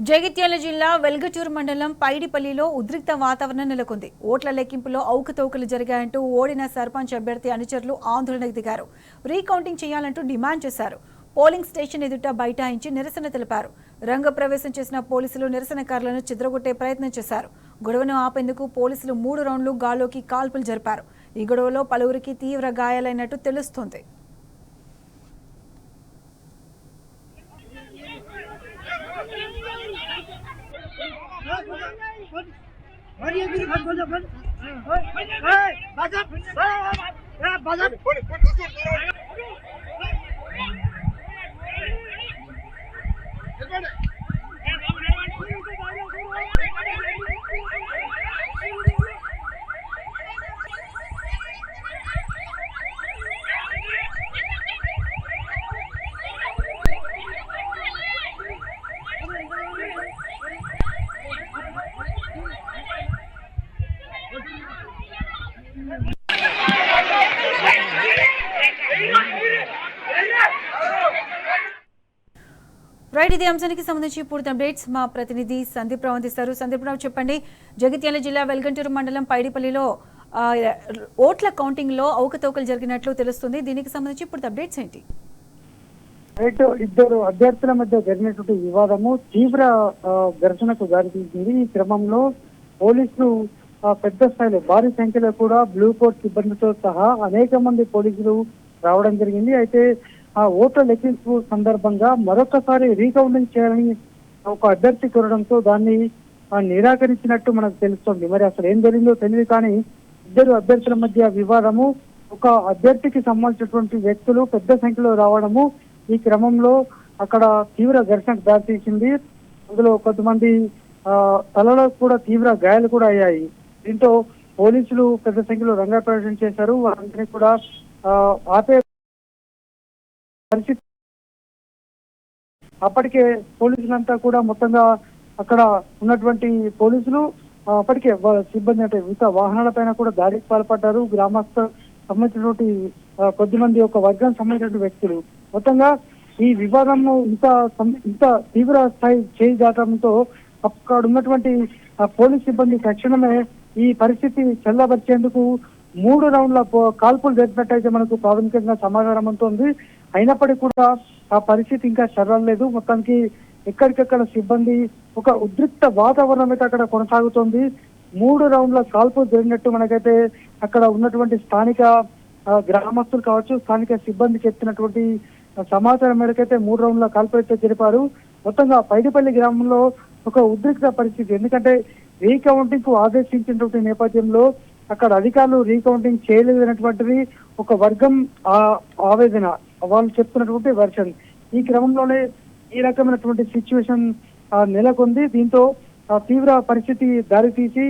జగిత్యాల జిల్లా వెల్గటూరు మండలం పైడిపల్లిలో ఉద్రిక్త వాతావరణం నెలకొంది. ఓట్ల లెక్కింపులో అవకతవకలు జరిగాయంటూ ఓడిన సర్పంచ్ అభ్యర్థి అనుచరులు ఆందోళనకు దిగారు. రీకౌంటింగ్ చేయాలంటూ డిమాండ్ చేశారు. పోలింగ్ స్టేషన్ ఎదుట బైఠాయించి నిరసన తెలిపారు. రంగప్రవేశం చేసిన పోలీసులు నిరసనకారులను చెదరగొట్టే ప్రయత్నం చేశారు. గొడవను ఆపేందుకు పోలీసులు 3 రౌండ్లు గాల్లోకి కాల్పులు జరిపారు. ఈ గొడవలో పలువురికి తీవ్ర గాయాలైనట్టు తెలుస్తోంది. రైట్, ఇది అంశానికి సంబంధించి పూర్తి అప్డేట్స్ మా ప్రతినిధి సందీప్ రావు అందిస్తారు. సందీప్ రావు, చెప్పండి. జగిత్యాల జిల్లా వెల్గంటూరు మండలం పైడిపల్లిలో ఓట్ల కౌంటింగ్ లో అవకతవకలు జరిగినట్లు తెలుస్తుంది. దీనికి సంబంధించి పూర్తి అప్డేట్స్ ఏంటి? రైట్, ఇద్దరు అభ్యర్థుల మధ్య జరిగినటువంటి వివాదము తీవ్ర ఘర్షణకు దారితీసింది. ఈ క్రమంలో పోలీసులు పెద్ద స్థాయిలో భారీ సంఖ్యలో కూడా బ్లూ కోట్ సిబ్బందితో సహా అనేక మంది పోలీసులు రావడం జరిగింది. అయితే ఆ ఓట్ల లెక్కింపు సందర్భంగా మరొకసారి రీకౌంటింగ్ చేయాలని ఒక అభ్యర్థి కోరడంతో దాన్ని నిరాకరించినట్టు మనకు తెలుస్తోంది. మరి అసలు ఏం జరిగిందో తెలియదు, కానీ ఇద్దరు అభ్యర్థుల మధ్య వివాదము, ఒక అభ్యర్థికి సంబంధించినటువంటి వ్యక్తులు పెద్ద సంఖ్యలో రావడము ఈ క్రమంలో అక్కడ తీవ్ర ఘర్షణకు దారితీసింది. అందులో కొంతమంది తలలో కూడా తీవ్ర గాయాలు కూడా అయ్యాయి. దీంతో పోలీసులు పెద్ద సంఖ్యలో రంగప్రవేశం చేశారు. వారందరినీ కూడా ఆపే పరిస్థితి. అప్పటికే పోలీసులంతా కూడా మొత్తంగా అక్కడ ఉన్నటువంటి పోలీసులు అప్పటికే సిబ్బంది అంటే మిగతా వాహనాలపైన కూడా దాడికి పాల్పడ్డారు. గ్రామస్థ సంబంధించినటువంటి కొద్దిమంది ఒక వర్గం సంబంధించిన వ్యక్తులు మొత్తంగా ఈ వివాదంలో ఇంత తీవ్ర స్థాయి చేయి దాటడంతో అక్కడ ఉన్నటువంటి పోలీస్ సిబ్బంది తక్షణమే ఈ పరిస్థితి చల్లబరిచేందుకు 3 రౌండ్ల కాల్పులు జరిపినట్టయితే మనకు ప్రాథమికంగా సమాచారం ఉంటుంది. అయినప్పటికీ కూడా ఆ పరిస్థితి ఇంకా చర్యలేదు. మొత్తానికి ఎక్కడికక్కడ సిబ్బంది ఒక ఉద్రిక్త వాతావరణం అయితే అక్కడ కొనసాగుతోంది. 3 రౌండ్ల కాల్పులు జరిగినట్టు మనకైతే అక్కడ ఉన్నటువంటి స్థానిక గ్రామస్తులు కావచ్చు, స్థానిక సిబ్బంది చెప్తున్నటువంటి సమాచారం మేరకైతే 3 రౌండ్ల కాల్పులు అయితే జరిపారు. మొత్తంగా పైడిపల్లి గ్రామంలో ఒక ఉద్రిక్త పరిస్థితి. ఎందుకంటే రీకౌంటింగ్ కు ఆదేశించినటువంటి నేపథ్యంలో అక్కడ అధికారులు రీకౌంటింగ్ చేయలేదు అనేటువంటిది ఒక వర్గం ఆవేదన, వాళ్ళు చెప్తున్నటువంటి వర్షన్. ఈ క్రమంలోనే ఈ రకమైనటువంటి సిచ్యువేషన్ నెలకొంది. దీంతో తీవ్ర పరిస్థితి దారితీసి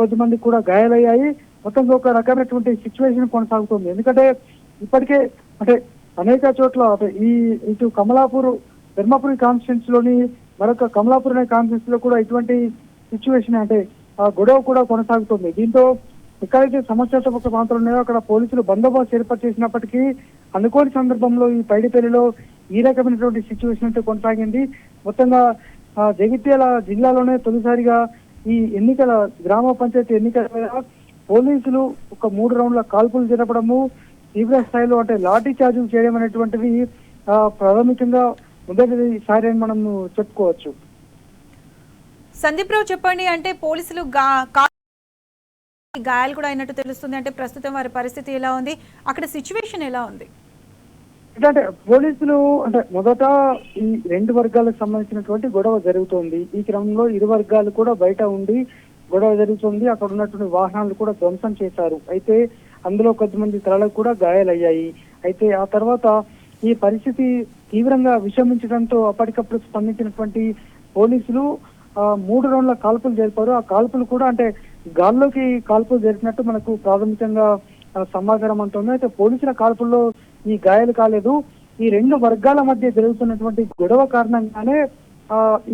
కొద్దిమంది కూడా గాయాలయ్యాయి. మొత్తంగా ఒక రకమైనటువంటి సిచ్యువేషన్ కొనసాగుతుంది. ఎందుకంటే ఇప్పటికే అంటే అనేక చోట్ల ఇటు కమలాపూర్ ధర్మపురి కాన్స్టిట్యూన్స్ లోని మరొక కమలాపూర్ అనే కాన్స్టిట్యూన్స్ లో కూడా ఇటువంటి సిచ్యువేషన్ అంటే గొడవ కూడా కొనసాగుతుంది. దీంతో ఎక్కడైతే సమస్యాత్మక ప్రాంతాలు ఉన్నాయో అక్కడ పోలీసులు బందోబస్తు ఏర్పాటు చేసినప్పటికీ అనుకోని సందర్భంలో ఈ పైడిపల్లిలో ఈ రకమైనటువంటి సిచ్యువేషన్ అయితే కొనసాగింది. మొత్తంగా జగిత్యాల జిల్లాలోనే తొలిసారిగా ఈ గ్రామ పంచాయతీ ఎన్నికల మీద పోలీసులు ఒక 3 రౌండ్ల కాల్పులు జరపడము, తీవ్ర స్థాయిలో అంటే లాఠీ చార్జీలు చేయడం అనేటువంటిది ప్రాథమికంగా మొదటిసారి అని మనం చెప్పుకోవచ్చు. సందీప్ రావు, చెప్పండి. అంటే పోలీసులు గాయాలు కూడా అయినట్టు తెలుస్తుంది. అంటే ప్రస్తుతం వారి పరిస్థితి ఎలా ఉంది, అక్కడ సిచ్యువేషన్ ఎలా ఉంది? అంటే పోలీసులు అంటే మొదట ఈ 2 వర్గాలకు సంబంధించినటువంటి గొడవ జరుగుతోంది. ఈ క్రమంలో ఇరు వర్గాలు కూడా బయట ఉండి గొడవ జరుగుతుంది. అక్కడ ఉన్నటువంటి వాహనాలు కూడా ధ్వంసం చేశారు. అయితే అందులో కొంతమంది తలలకు కూడా గాయాలయ్యాయి. అయితే ఆ తర్వాత ఈ పరిస్థితి తీవ్రంగా విషమించడంతో అప్పటికప్పుడు స్పందించినటువంటి పోలీసులు 3 రౌండ్ల కాల్పులు జరిపారు. ఆ కాల్పులు కూడా అంటే గాల్లోకి కాల్పులు జరిపినట్టు మనకు ప్రాథమికంగా సమాచారం అంటుంది. అయితే పోలీసుల కాల్పుల్లో ఈ గాయాలు కాలేదు. ఈ 2 వర్గాల మధ్య జరుగుతున్నటువంటి గొడవ కారణంగానే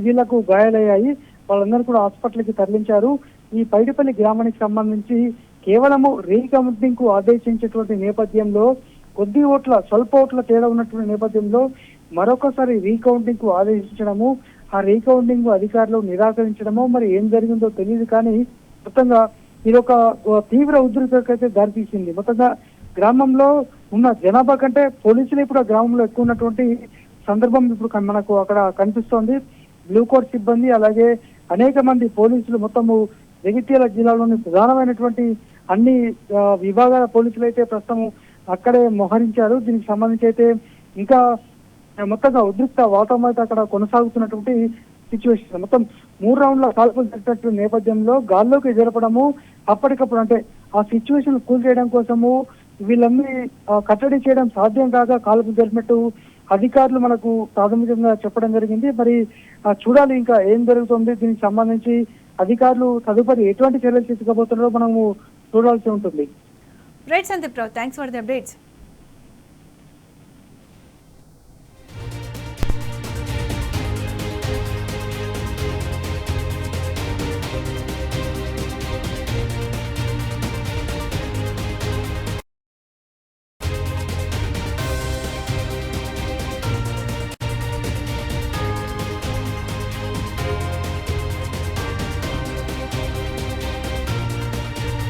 వీళ్లకు గాయాలయ్యాయి. వాళ్ళందరూ కూడా హాస్పిటల్కి తరలించారు. ఈ పైడిపల్లి గ్రామానికి సంబంధించి కేవలము రీకౌంటింగ్ కు ఆదేశించేటువంటి నేపథ్యంలో కొద్ది ఓట్ల స్వల్ప ఓట్ల తేడా ఉన్నటువంటి నేపథ్యంలో మరొకసారి రీకౌంటింగ్ కు ఆదేశించడము, ఆ రీకౌంటింగ్ అధికారులు నిరాకరించడమో మరి ఏం జరిగిందో తెలియదు, కానీ మొత్తంగా ఇదొక తీవ్ర ఉద్రిక్తతకైతే దారితీసింది. మొత్తంగా గ్రామంలో ఉన్న జనాభా కంటే పోలీసులు ఇప్పుడు ఆ గ్రామంలో ఎక్కువ ఉన్నటువంటి సందర్భం ఇప్పుడు మనకు అక్కడ కనిపిస్తోంది. బ్లూ కోట్ సిబ్బంది అలాగే అనేక మంది పోలీసులు మొత్తము జగిత్యాల జిల్లాలోని ప్రధానమైనటువంటి అన్ని విభాగాల పోలీసులు అయితే ప్రస్తుతం అక్కడే మోహరించారు. దీనికి సంబంధించి అయితే ఇంకా మొత్తంగా ఉద్రిక్త వాతావరణం అయితే అక్కడ కొనసాగుతున్నటువంటి సిచ్యువేషన్. మొత్తం 3 రౌండ్ల కాల్పులు జరిగినట్టు నేపథ్యంలో గాల్లోకి జరపడము, అప్పటికప్పుడు అంటే ఆ సిచ్యువేషన్ కూల్ చేయడం కోసము వీళ్ళన్నీ కట్టడి చేయడం సాధ్యం కాక కాల్పులు జరిపినట్టు అధికారులు మనకు ప్రాథమికంగా చెప్పడం జరిగింది. మరి చూడాలి ఇంకా ఏం జరుగుతుంది. దీనికి సంబంధించి అధికారులు తదుపరి ఎటువంటి చర్యలు తీసుకోబోతున్నారో మనము చూడాల్సి ఉంటుంది. Right Sandeep Rao, thanks for the updates.